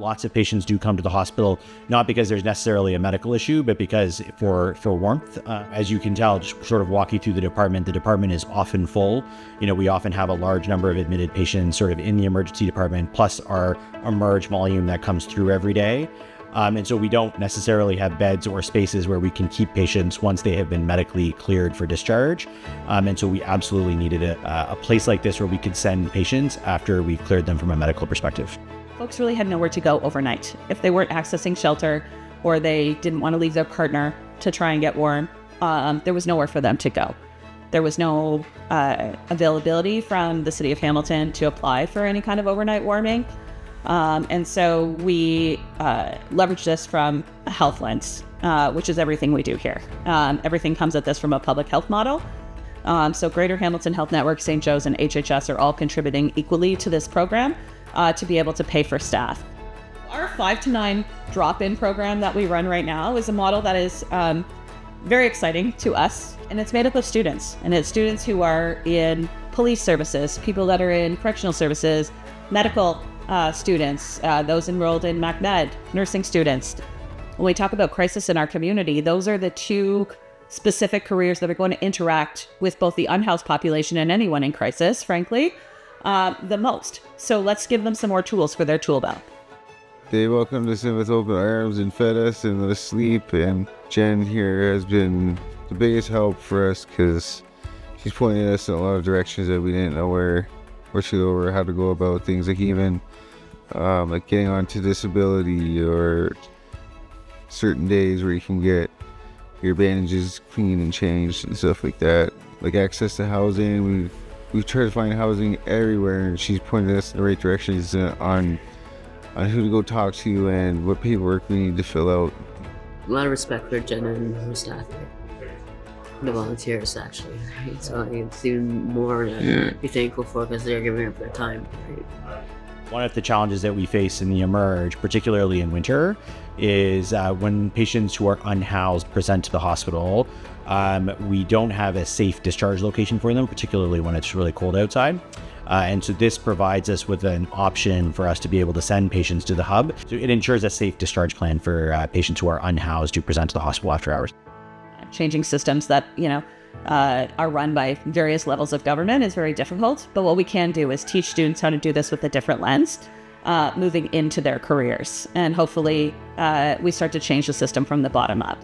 Lots of patients do come to the hospital, not because there's necessarily a medical issue, but because for warmth. As you can tell, just sort of walking through the department is often full. We often have a large number of admitted patients sort of in the emergency department, plus our emerge volume that comes through every day. And so we don't necessarily have beds or spaces where we can keep patients once they have been medically cleared for discharge. And so we absolutely needed a place like this where we could send patients after we've cleared them from a medical perspective. Folks really had nowhere to go overnight. If they weren't accessing shelter or they didn't want to leave their partner to try and get warm, there was nowhere for them to go. There was no availability from the city of Hamilton to apply for any kind of overnight warming. And so we leveraged this from a health lens, which is everything we do here. Everything comes at this from a public health model. So Greater Hamilton Health Network, St. Joe's, and HHS are all contributing equally to this program to be able to pay for staff. Our 5 to 9 drop-in program that we run right now is a model that is very exciting to us, and it's made up of students. And it's students who are in police services, people that are in correctional services, medical students, those enrolled in MacMed, nursing students. When we talk about crisis in our community, those are the 2 specific careers that are going to interact with both the unhoused population and anyone in crisis, frankly, the most. So let's give them some more tools for their tool belt. They welcomed us in with open arms and fed us and let us sleep. And Jen here has been the biggest help for us because she's pointed us in a lot of directions that we didn't know where to go or how to go about things, like even like getting onto disability or certain days where you can get your bandages cleaned and changed and stuff like that. Like access to housing, we've tried to find housing everywhere, and she's pointed us in the right directions on who to go talk to and what paperwork we need to fill out. A lot of respect for Jen and her staff here. The volunteers, actually. So it's even more to be thankful for because they're giving up their time. One of the challenges that we face in the emerge, particularly in winter, is when patients who are unhoused present to the hospital, we don't have a safe discharge location for them, particularly when it's really cold outside. And so this provides us with an option for us to be able to send patients to the hub. So it ensures a safe discharge plan for patients who are unhoused who present to the hospital after hours. Changing systems that, are run by various levels of government is very difficult. But what we can do is teach students how to do this with a different lens, moving into their careers. And hopefully we start to change the system from the bottom up.